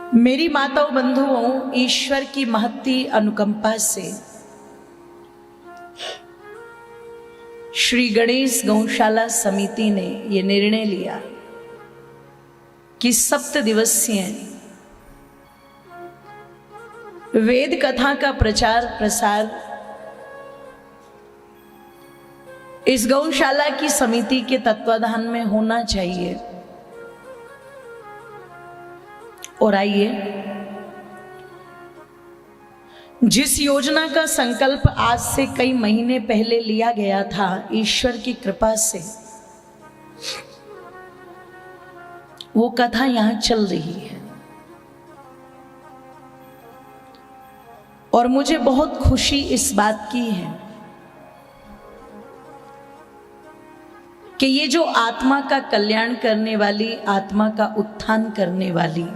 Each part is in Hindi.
मेरी माताओं बंधुओं, ईश्वर की महती अनुकंपा से श्री गणेश गौशाला समिति ने यह निर्णय लिया कि 7 दिवसीय वेद कथा का प्रचार प्रसार इस गौशाला की समिति के तत्वाधान में होना चाहिए। और आइए, जिस योजना का संकल्प आज से कई महीने पहले लिया गया था, ईश्वर की कृपा से वो कथा यहां चल रही है। और मुझे बहुत खुशी इस बात की है कि ये जो आत्मा का कल्याण करने वाली, आत्मा का उत्थान करने वाली,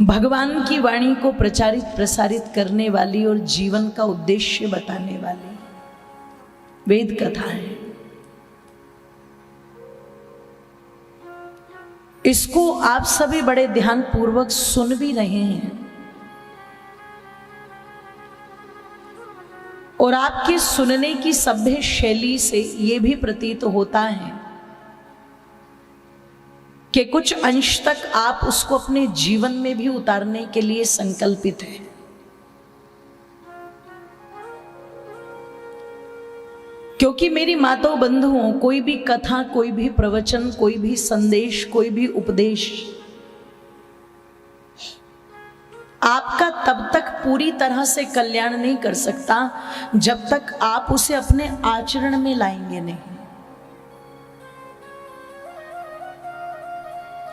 भगवान की वाणी को प्रचारित प्रसारित करने वाली और जीवन का उद्देश्य बताने वाली वेद कथा है, इसको आप सभी बड़े ध्यान पूर्वक सुन भी रहे हैं। और आपके सुनने की सभ्य शैली से यह भी प्रतीत होता है कि कुछ अंश तक आप उसको अपने जीवन में भी उतारने के लिए संकल्पित हैं। क्योंकि मेरी माताओं बंधुओं, कोई भी कथा, कोई भी प्रवचन, कोई भी संदेश, कोई भी उपदेश आपका तब तक पूरी तरह से कल्याण नहीं कर सकता जब तक आप उसे अपने आचरण में लाएंगे नहीं।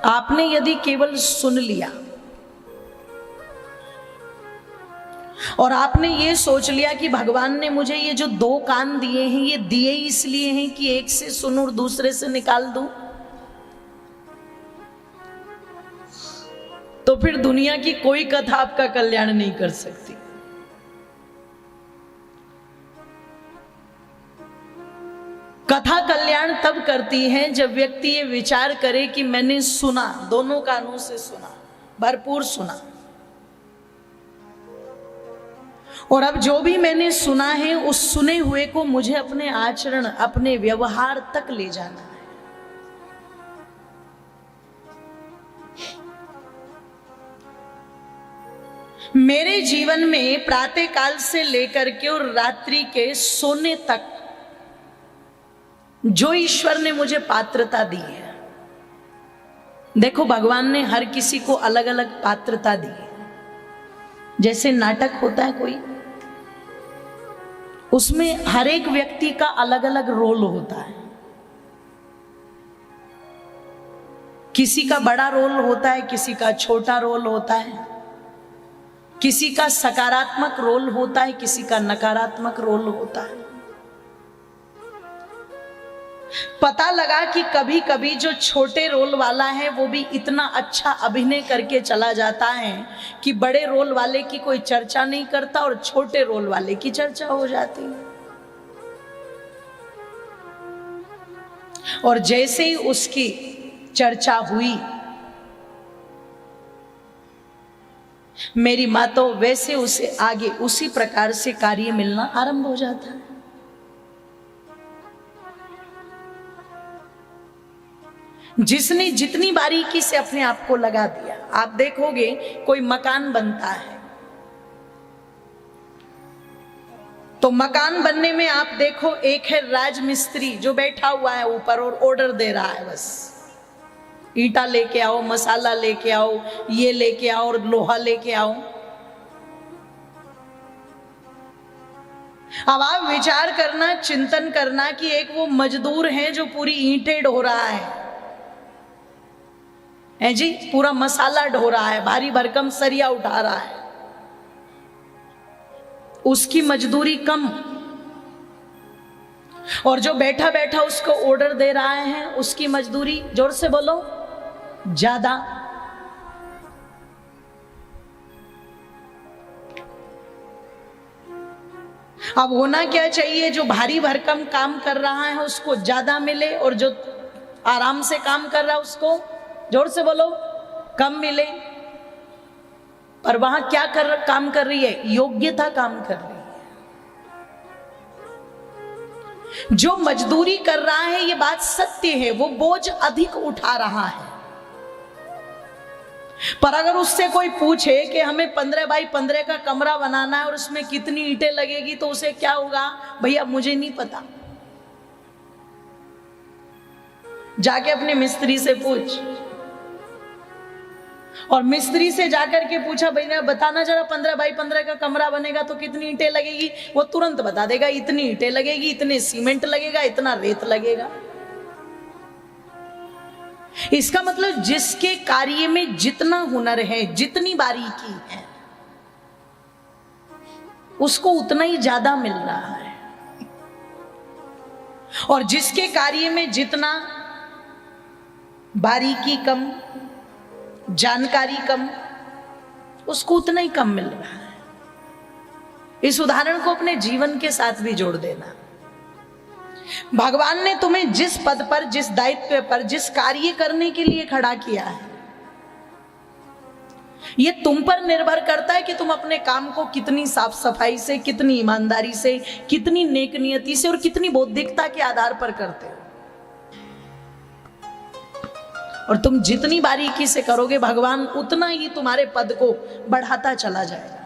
आपने यदि केवल सुन लिया और आपने ये सोच लिया कि भगवान ने मुझे ये जो 2 कान दिए हैं, ये दिए इसलिए हैं कि एक से सुनूं और दूसरे से निकाल दूं, तो फिर दुनिया की कोई कथा आपका कल्याण नहीं कर सकती। कथा कल्याण तब करती है जब व्यक्ति ये विचार करे कि मैंने सुना, दोनों कानों से सुना, भरपूर सुना, और अब जो भी मैंने सुना है उस सुने हुए को मुझे अपने आचरण, अपने व्यवहार तक ले जाना है। मेरे जीवन में प्रातः काल से लेकर के और रात्रि के सोने तक जो ईश्वर ने मुझे पात्रता दी है, देखो भगवान ने हर किसी को अलग अलग पात्रता दी है। जैसे नाटक होता है कोई, उसमें हर एक व्यक्ति का अलग अलग रोल होता है। किसी का बड़ा रोल होता है, किसी का छोटा रोल होता है, किसी का सकारात्मक रोल होता है, किसी का नकारात्मक रोल होता है। पता लगा कि कभी कभी जो छोटे रोल वाला है वो भी इतना अच्छा अभिनय करके चला जाता है कि बड़े रोल वाले की कोई चर्चा नहीं करता और छोटे रोल वाले की चर्चा हो जाती है। और जैसे ही उसकी चर्चा हुई, मेरी माताओं, वैसे उसे आगे उसी प्रकार से कार्य मिलना आरंभ हो जाता है। जिसने जितनी बारीकी से अपने आप को लगा दिया, आप देखोगे कोई मकान बनता है तो मकान बनने में आप देखो, एक है राजमिस्त्री जो बैठा हुआ है ऊपर और ऑर्डर दे रहा है, बस ईंटा लेके आओ, मसाला लेके आओ, ये लेके आओ और लोहा लेके आओ। अब आप विचार करना, चिंतन करना कि एक वो मजदूर है जो पूरी ईंटें ढो रहा है जी, पूरा मसाला ढो रहा है, भारी भरकम सरिया उठा रहा है, उसकी मजदूरी कम, और जो बैठा बैठा उसको ऑर्डर दे रहा है उसकी मजदूरी, जोर से बोलो, ज्यादा। अब होना क्या चाहिए, जो भारी भरकम काम कर रहा है उसको ज्यादा मिले और जो आराम से काम कर रहा है उसको जोर से बोलो, कम मिले। पर वहां क्या काम कर रही है? योग्यता काम कर रही है। जो मजदूरी कर रहा है, ये बात सत्य है, वो बोझ अधिक उठा रहा है। पर अगर उससे कोई पूछे कि हमें 15 बाई 15 का कमरा बनाना है और उसमें कितनी ईंटें लगेगी, तो उसे क्या होगा? भैया मुझे नहीं पता, जाके अपने मिस्त्री से पूछ। और मिस्त्री से जाकर के पूछा, भैया बताना जरा 15 बाई 15 का कमरा बनेगा तो कितनी ईंटें लगेगी? वो तुरंत बता देगा, इतनी ईंटें लगेगी, इतने सीमेंट लगेगा, इतना रेत लगेगा। इसका मतलब जिसके कार्य में जितना हुनर है, जितनी बारीकी है, उसको उतना ही ज्यादा मिल रहा है। और जिसके कार्य में जितना बारीकी कम, जानकारी कम, उसको उतना ही कम मिल रहा है। इस उदाहरण को अपने जीवन के साथ भी जोड़ देना। भगवान ने तुम्हें जिस पद पर, जिस दायित्व पर, जिस कार्य करने के लिए खड़ा किया है, यह तुम पर निर्भर करता है कि तुम अपने काम को कितनी साफ सफाई से, कितनी ईमानदारी से, कितनी नेक नियति से और कितनी बौद्धिकता के आधार पर करते हो। और तुम जितनी बारीकी से करोगे, भगवान उतना ही तुम्हारे पद को बढ़ाता चला जाएगा।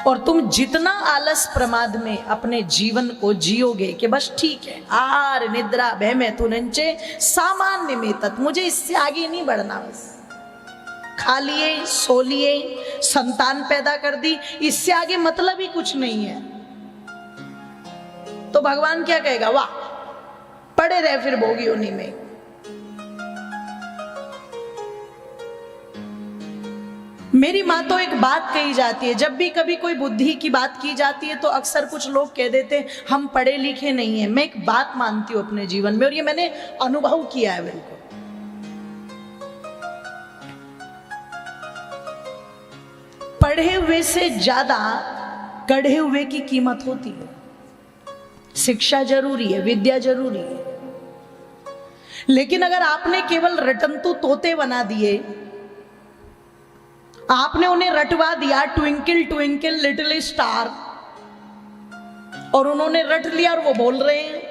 और तुम जितना आलस प्रमाद में अपने जीवन को जियोगे कि बस ठीक है, आहार निद्रा भय में तुनंचे सामान्य में तत्, मुझे इससे आगे नहीं बढ़ना, बस खा लिए, सो लिए, संतान पैदा कर दी, इससे आगे मतलब ही कुछ नहीं है, तो भगवान क्या कहेगा? वाह, पड़े रहे फिर भोगी उन्हीं में। मेरी माँ तो एक बात कही जाती है, जब भी कभी कोई बुद्धि की बात की जाती है तो अक्सर कुछ लोग कह देते हैं हम पढ़े लिखे नहीं हैं। मैं एक बात मानती हूं अपने जीवन में, और ये मैंने अनुभव किया है। बिल्कुल पढ़े हुए से ज्यादा गढ़े हुए की कीमत होती है। शिक्षा जरूरी है, विद्या जरूरी है, लेकिन अगर आपने केवल रटंतु तोते बना दिए, आपने उन्हें रटवा दिया ट्विंकल ट्विंकल लिटिल स्टार, और उन्होंने रट लिया और वो बोल रहे हैं,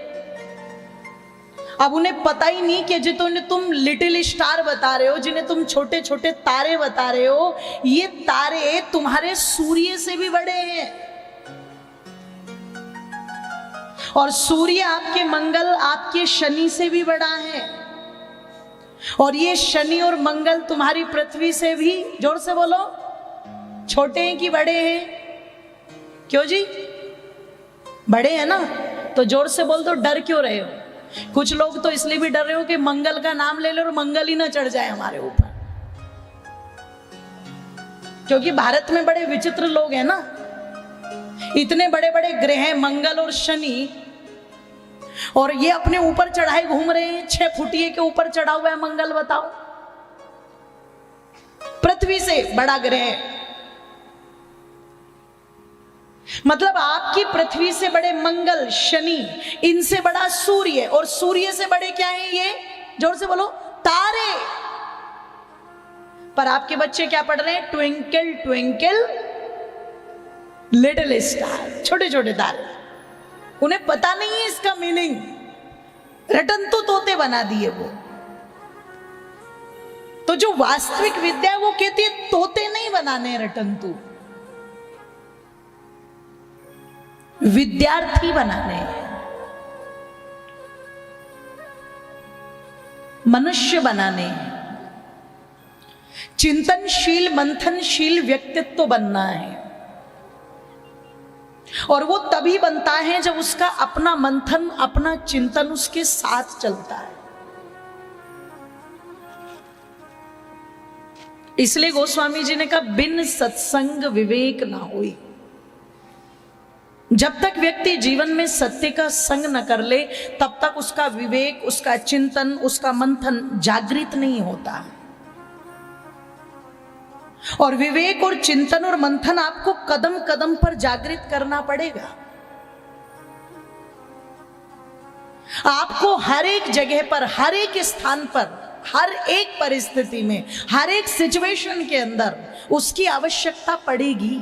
अब उन्हें पता ही नहीं कि जिन्हें तुम लिटिल स्टार बता रहे हो, जिन्हें तुम छोटे छोटे तारे बता रहे हो, ये तारे तुम्हारे सूर्य से भी बड़े हैं। और सूर्य आपके मंगल, आपके शनि से भी बड़ा है। और ये शनि और मंगल तुम्हारी पृथ्वी से भी, जोर से बोलो, छोटे हैं कि बड़े हैं? क्यों जी? बड़े हैं ना, तो जोर से बोल दो, डर क्यों रहे हो? कुछ लोग तो इसलिए भी डर रहे हो कि मंगल का नाम ले लो और मंगल ही ना चढ़ जाए हमारे ऊपर, क्योंकि भारत में बड़े विचित्र लोग हैं ना, इतने बड़े बड़े ग्रह मंगल और शनि, और ये अपने ऊपर चढ़ाए घूम रहे हैं। 6 फुटिये के ऊपर चढ़ा हुआ है मंगल, बताओ, पृथ्वी से बड़ा ग्रह। मतलब आपकी पृथ्वी से बड़े मंगल, शनि, इनसे बड़ा सूर्य, और सूर्य से बड़े क्या है? ये जोर से बोलो, तारे। पर आपके बच्चे क्या पढ़ रहे हैं? ट्विंकल ट्विंकल लिटिल स्टार, छोटे छोटे तारे। उन्हें पता नहीं है इसका मीनिंग, रटंतु तोते बना दिए वो। तो जो वास्तविक विद्या वो कहती है तोते नहीं बनाने, रटंतु, विद्यार्थी बनाने, मनुष्य बनाने, चिंतनशील मंथनशील व्यक्तित्व बनना है। और वो तभी बनता है जब उसका अपना मंथन, अपना चिंतन उसके साथ चलता है। इसलिए गोस्वामी जी ने कहा, बिन सत्संग विवेक ना होई। जब तक व्यक्ति जीवन में सत्य का संग न कर ले, तब तक उसका विवेक, उसका चिंतन, उसका मंथन जागृत नहीं होता है। और विवेक और चिंतन और मंथन आपको कदम कदम पर जागृत करना पड़ेगा। आपको हर एक जगह पर, हर एक स्थान पर, हर एक परिस्थिति में, हर एक सिचुएशन के अंदर उसकी आवश्यकता पड़ेगी।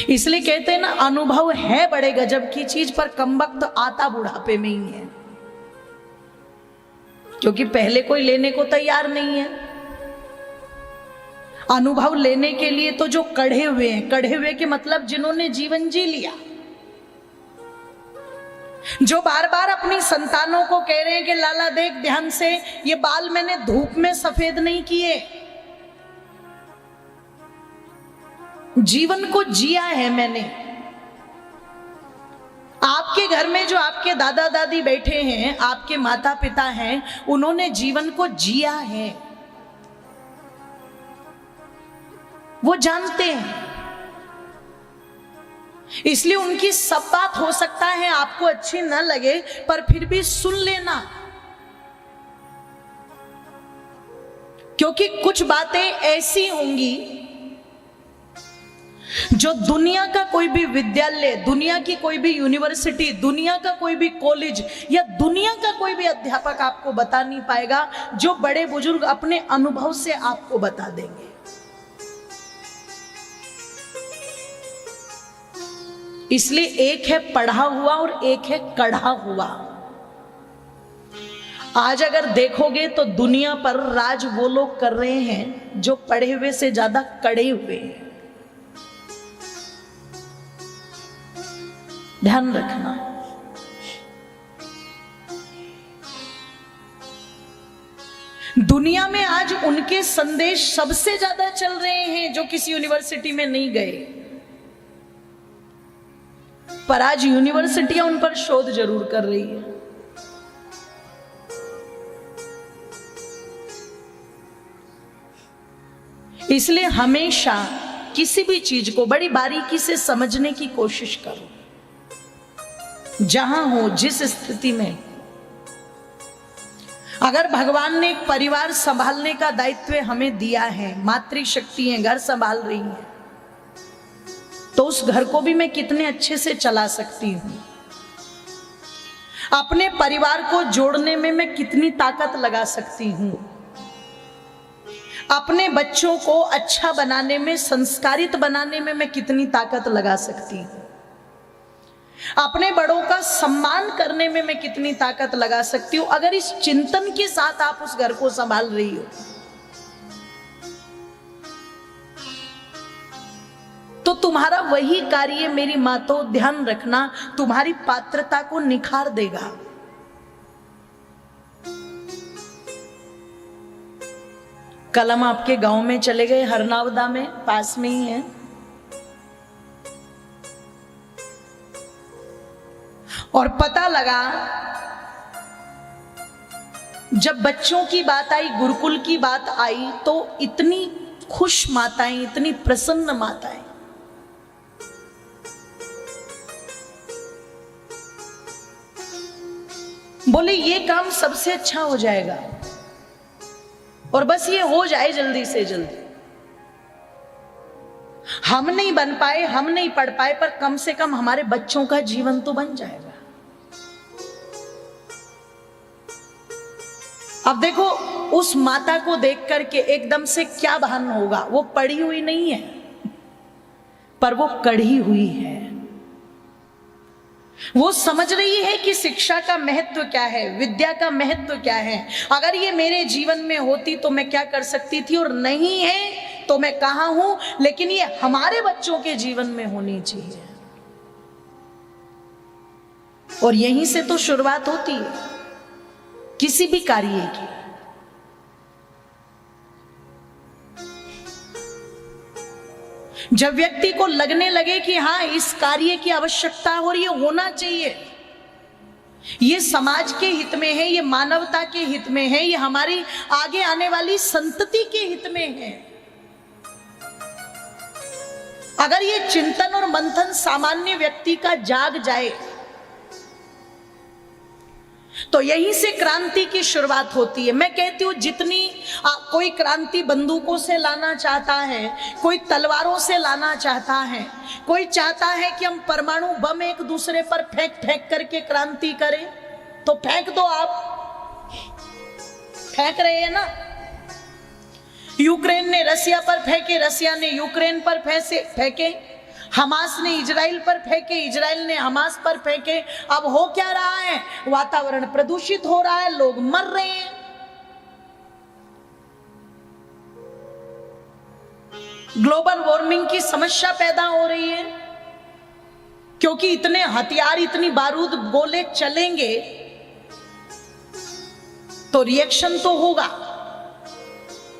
इसलिए कहते हैं ना, अनुभव है बड़े गजब की चीज, पर कमबख्त आता बुढ़ापे में ही है, क्योंकि पहले कोई लेने को तैयार नहीं है। अनुभव लेने के लिए तो जो कढ़े हुए हैं, कढ़े हुए के मतलब जिन्होंने जीवन जी लिया, जो बार बार अपनी संतानों को कह रहे हैं कि लाला देख ध्यान से, ये बाल मैंने धूप में सफेद नहीं किए, जीवन को जिया है मैंने। आपके घर में जो आपके दादा दादी बैठे हैं, आपके माता पिता हैं, उन्होंने जीवन को जिया है, वो जानते हैं। इसलिए उनकी सब बात हो सकता है आपको अच्छी न लगे, पर फिर भी सुन लेना, क्योंकि कुछ बातें ऐसी होंगी जो दुनिया का कोई भी विद्यालय, दुनिया की कोई भी यूनिवर्सिटी, दुनिया का कोई भी कॉलेज या दुनिया का कोई भी अध्यापक आपको बता नहीं पाएगा, जो बड़े बुजुर्ग अपने अनुभव से आपको बता देंगे। इसलिए एक है पढ़ा हुआ और एक है कढ़ा हुआ। आज अगर देखोगे तो दुनिया पर राज वो लोग कर रहे हैं जो पढ़े हुए से ज्यादा कड़े हुए हैं। ध्यान रखना। दुनिया में आज उनके संदेश सबसे ज्यादा चल रहे हैं जो किसी यूनिवर्सिटी में नहीं गए, पर आज यूनिवर्सिटियां उन पर शोध जरूर कर रही है। इसलिए हमेशा किसी भी चीज को बड़ी बारीकी से समझने की कोशिश करो, जहां हो, जिस स्थिति में। अगर भगवान ने एक परिवार संभालने का दायित्व हमें दिया है, मातृशक्ति है, घर संभाल रही है, तो उस घर को भी मैं कितने अच्छे से चला सकती हूं। अपने परिवार को जोड़ने में मैं कितनी ताकत लगा सकती हूं। अपने बच्चों को अच्छा बनाने में, संस्कारित बनाने में मैं कितनी ताकत लगा सकती हूं। अपने बड़ों का सम्मान करने में मैं कितनी ताकत लगा सकती हूं। अगर इस चिंतन के साथ आप उस घर को संभाल रही हो, तो तुम्हारा वही कार्य, मेरी मातो ध्यान रखना, तुम्हारी पात्रता को निखार देगा। कल हम आपके गांव में चले गए, हरनावदा में, पास में ही है। और पता लगा, जब बच्चों की बात आई, गुरुकुल की बात आई, तो इतनी खुश माताएं, इतनी प्रसन्न माताएं। बोले ये काम सबसे अच्छा हो जाएगा और बस ये हो जाए जल्दी से जल्दी। हम नहीं बन पाए, हम नहीं पढ़ पाए, पर कम से कम हमारे बच्चों का जीवन तो बन जाएगा। अब देखो, उस माता को देख करके एकदम से क्या भान होगा। वो पढ़ी हुई नहीं है, पर वो कढ़ी हुई है। वो समझ रही है कि शिक्षा का महत्व क्या है, विद्या का महत्व क्या है। अगर ये मेरे जीवन में होती तो मैं क्या कर सकती थी, और नहीं है तो मैं कहां हूं, लेकिन ये हमारे बच्चों के जीवन में होनी चाहिए। और यहीं से तो शुरुआत होती है किसी भी कार्य की। जब व्यक्ति को लगने लगे कि हाँ, इस कार्य की आवश्यकता है और ये होना चाहिए, ये समाज के हित में है, ये मानवता के हित में है, ये हमारी आगे आने वाली संतति के हित में है। अगर ये चिंतन और मंथन सामान्य व्यक्ति का जाग जाए, तो यहीं से क्रांति की शुरुआत होती है। मैं कहती हूं जितनी कोई क्रांति बंदूकों से लाना चाहता है, कोई तलवारों से लाना चाहता है, कोई चाहता है कि हम परमाणु बम एक दूसरे पर फेंक फेंक करके क्रांति करें, तो फेंक दो। आप फेंक रहे हैं ना। यूक्रेन ने रसिया पर फेंके, रसिया ने यूक्रेन पर फेंके, हमास ने इजराइल पर फेंके, इजराइल ने हमास पर फेंके। अब हो क्या रहा है? वातावरण प्रदूषित हो रहा है, लोग मर रहे हैं। ग्लोबल वार्मिंग की समस्या पैदा हो रही है, क्योंकि इतने हथियार, इतनी बारूद गोले चलेंगे तो रिएक्शन तो होगा,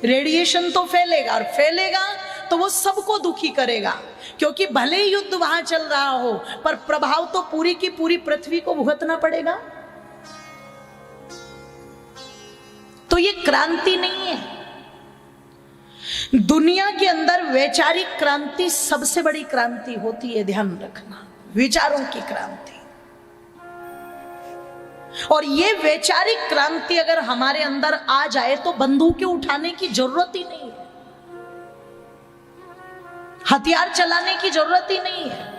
रेडिएशन तो फैलेगा, और फैलेगा तो वो सबको दुखी करेगा। क्योंकि भले ही युद्ध वहां चल रहा हो, पर प्रभाव तो पूरी की पूरी पृथ्वी को भुगतना पड़ेगा। तो ये क्रांति नहीं है। दुनिया के अंदर वैचारिक क्रांति सबसे बड़ी क्रांति होती है, ध्यान रखना, विचारों की क्रांति। और ये वैचारिक क्रांति अगर हमारे अंदर आ जाए तो बंदूकें उठाने की जरूरत ही नहीं है, हथियार चलाने की जरूरत ही नहीं है।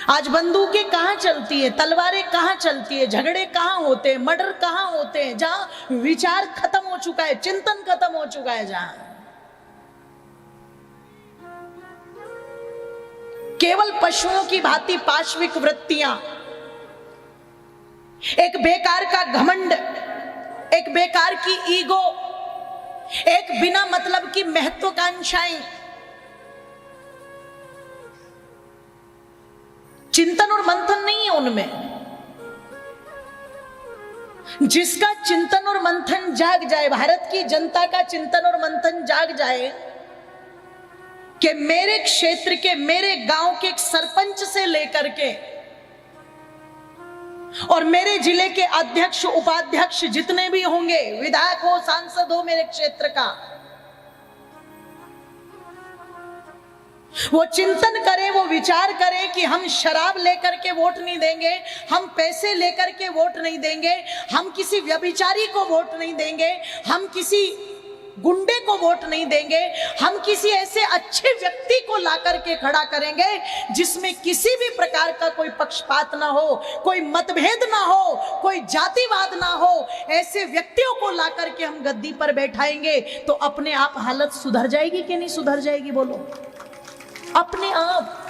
आज बंदूकें कहां चलती है, तलवारें कहां चलती है, झगड़े कहां होते हैं, मर्डर कहां होते हैं? जहां विचार खत्म हो चुका है, चिंतन खत्म हो चुका है, जहां केवल पशुओं की भांति पाशविक वृत्तियां, एक बेकार का घमंड, एक बेकार की ईगो, एक बिना मतलब की महत्वाकांक्षाएं, चिंतन और मंथन नहीं है उनमें। जिसका चिंतन और मंथन जाग जाए, भारत की जनता का चिंतन और मंथन जाग जाए कि मेरे क्षेत्र के, मेरे गांव के एक सरपंच से लेकर के और मेरे जिले के अध्यक्ष उपाध्यक्ष जितने भी होंगे, विधायक हो, सांसद हो मेरे क्षेत्र का, वो चिंतन करें, वो विचार करें कि हम शराब लेकर के वोट नहीं देंगे, हम पैसे लेकर के वोट नहीं देंगे, हम किसी व्यभिचारी को वोट नहीं देंगे, हम किसी गुंडे को वोट नहीं देंगे, हम किसी ऐसे अच्छे व्यक्ति को ला करके खड़ा करेंगे जिसमें किसी भी प्रकार का कोई पक्षपात ना हो, कोई मतभेद ना हो, कोई जातिवाद ना हो। ऐसे व्यक्तियों को ला करके हम गद्दी पर बैठाएंगे तो अपने आप हालत सुधर जाएगी कि नहीं सुधर जाएगी? बोलो, अपने आप।